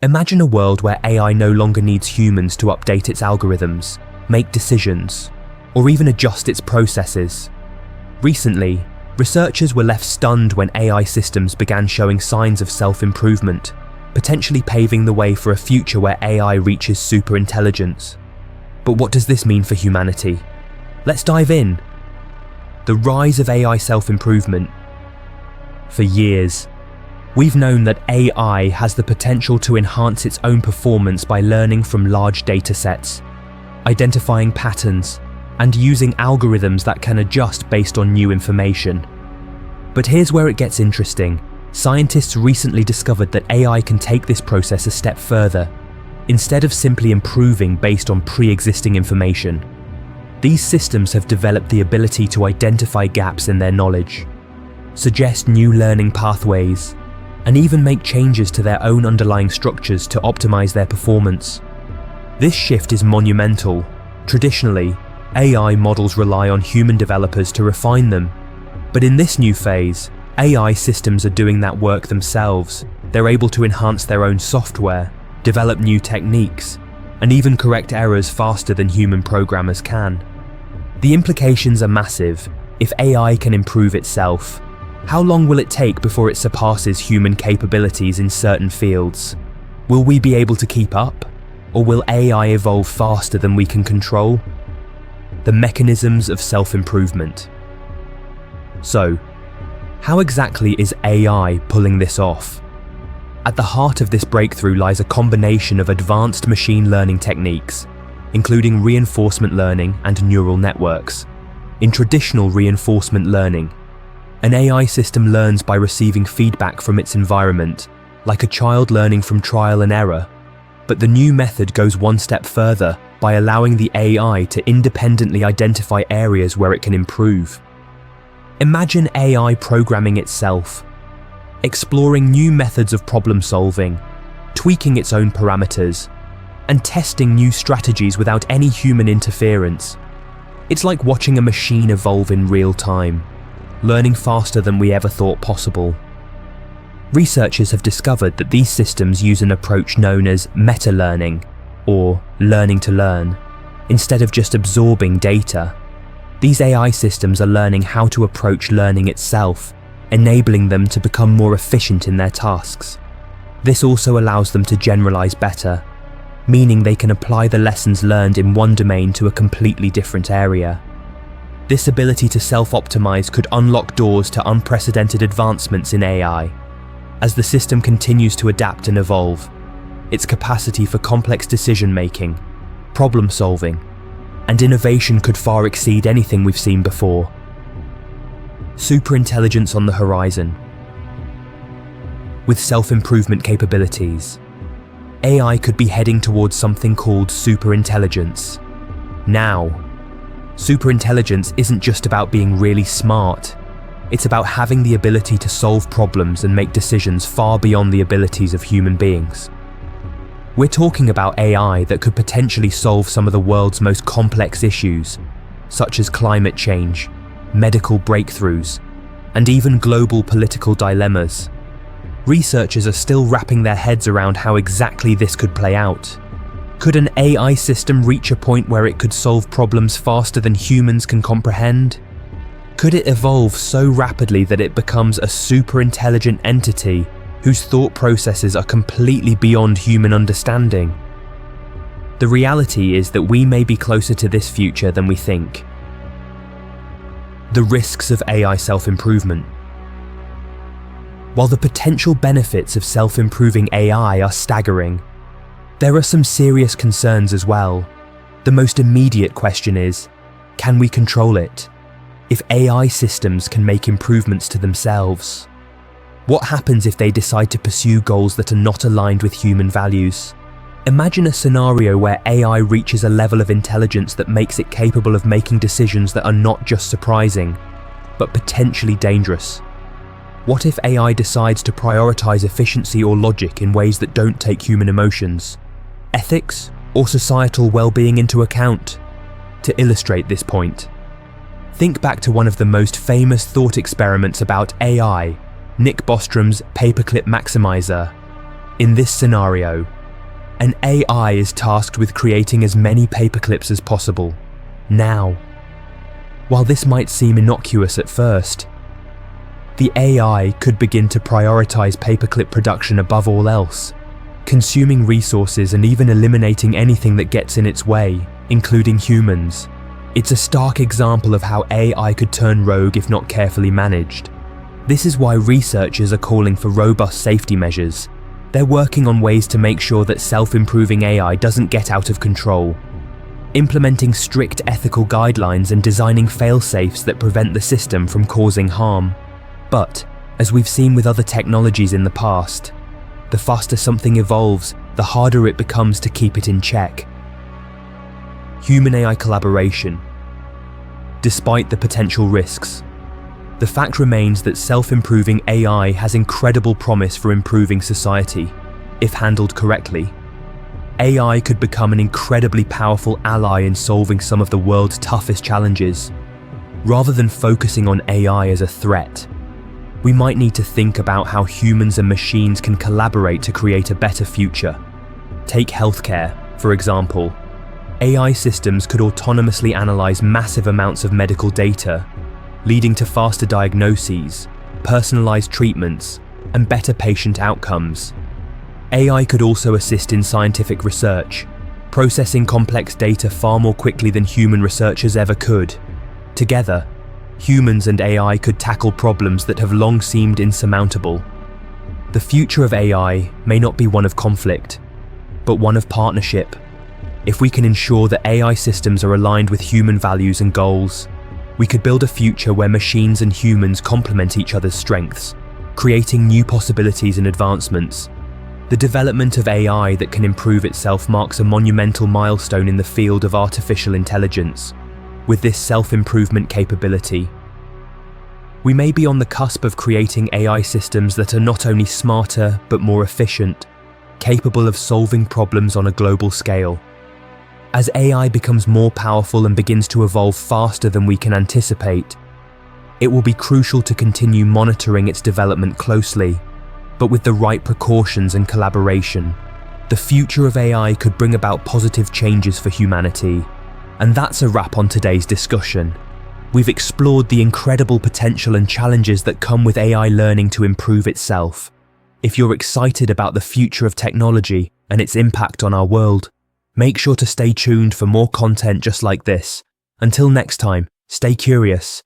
Imagine a world where AI no longer needs humans to update its algorithms, make decisions, or even adjust its processes. Recently, researchers were left stunned when AI systems began showing signs of self-improvement, potentially paving the way for a future where AI reaches superintelligence. But what does this mean for humanity? Let's dive in. The rise of AI self-improvement. For years, we've known that AI has the potential to enhance its own performance by learning from large data sets, identifying patterns, and using algorithms that can adjust based on new information. But here's where it gets interesting. Scientists recently discovered that AI can take this process a step further. Instead of simply improving based on pre-existing information, these systems have developed the ability to identify gaps in their knowledge, suggest new learning pathways, and even make changes to their own underlying structures to optimize their performance. This shift is monumental. Traditionally, AI models rely on human developers to refine them. But in this new phase, AI systems are doing that work themselves. They're able to enhance their own software, develop new techniques, and even correct errors faster than human programmers can. The implications are massive. If AI can improve itself, how long will it take before it surpasses human capabilities in certain fields? Will we be able to keep up? Or will AI evolve faster than we can control? The mechanisms of self-improvement. So, how exactly is AI pulling this off? At the heart of this breakthrough lies a combination of advanced machine learning techniques, including reinforcement learning and neural networks. In traditional reinforcement learning, an AI system learns by receiving feedback from its environment, like a child learning from trial and error. But the new method goes one step further by allowing the AI to independently identify areas where it can improve. Imagine AI programming itself, exploring new methods of problem solving, tweaking its own parameters, and testing new strategies without any human interference. It's like watching a machine evolve in real time, learning faster than we ever thought possible. Researchers have discovered that these systems use an approach known as meta-learning, or learning to learn, instead of just absorbing data. These AI systems are learning how to approach learning itself, enabling them to become more efficient in their tasks. This also allows them to generalize better, meaning they can apply the lessons learned in one domain to a completely different area. This ability to self-optimize could unlock doors to unprecedented advancements in AI. As the system continues to adapt and evolve, its capacity for complex decision-making, problem-solving, and innovation could far exceed anything we've seen before. Superintelligence on the horizon. With self-improvement capabilities, AI could be heading towards something called superintelligence. Now, superintelligence isn't just about being really smart. It's about having the ability to solve problems and make decisions far beyond the abilities of human beings. We're talking about AI that could potentially solve some of the world's most complex issues, such as climate change, medical breakthroughs, and even global political dilemmas. Researchers are still wrapping their heads around how exactly this could play out. Could an AI system reach a point where it could solve problems faster than humans can comprehend? Could it evolve so rapidly that it becomes a super-intelligent entity whose thought processes are completely beyond human understanding? The reality is that we may be closer to this future than we think. The risks of AI self-improvement. While the potential benefits of self-improving AI are staggering, there are some serious concerns as well. The most immediate question is, can we control it? If AI systems can make improvements to themselves, what happens if they decide to pursue goals that are not aligned with human values? Imagine a scenario where AI reaches a level of intelligence that makes it capable of making decisions that are not just surprising, but potentially dangerous. What if AI decides to prioritize efficiency or logic in ways that don't take human emotions, ethics, or societal well-being into account? To illustrate this point, think back to one of the most famous thought experiments about AI, Nick Bostrom's paperclip maximizer. In this scenario, an AI is tasked with creating as many paperclips as possible, now. While this might seem innocuous at first, the AI could begin to prioritize paperclip production above all else, consuming resources and even eliminating anything that gets in its way, including humans. It's a stark example of how AI could turn rogue if not carefully managed. This is why researchers are calling for robust safety measures. They're working on ways to make sure that self-improving AI doesn't get out of control, implementing strict ethical guidelines and designing fail-safes that prevent the system from causing harm. But, as we've seen with other technologies in the past, the faster something evolves, the harder it becomes to keep it in check. Human-AI collaboration. Despite the potential risks, the fact remains that self-improving AI has incredible promise for improving society, if handled correctly. AI could become an incredibly powerful ally in solving some of the world's toughest challenges. Rather than focusing on AI as a threat, we might need to think about how humans and machines can collaborate to create a better future. Take healthcare, for example. AI systems could autonomously analyze massive amounts of medical data, leading to faster diagnoses, personalized treatments, and better patient outcomes. AI could also assist in scientific research, processing complex data far more quickly than human researchers ever could. Together, humans and AI could tackle problems that have long seemed insurmountable. The future of AI may not be one of conflict, but one of partnership. If we can ensure that AI systems are aligned with human values and goals, we could build a future where machines and humans complement each other's strengths, creating new possibilities and advancements. The development of AI that can improve itself marks a monumental milestone in the field of artificial intelligence. With this self-improvement capability, we may be on the cusp of creating AI systems that are not only smarter but more efficient, capable of solving problems on a global scale. As AI becomes more powerful and begins to evolve faster than we can anticipate, it will be crucial to continue monitoring its development closely, but with the right precautions and collaboration. The future of AI could bring about positive changes for humanity. And that's a wrap on today's discussion. We've explored the incredible potential and challenges that come with AI learning to improve itself. If you're excited about the future of technology and its impact on our world, make sure to stay tuned for more content just like this. Until next time, stay curious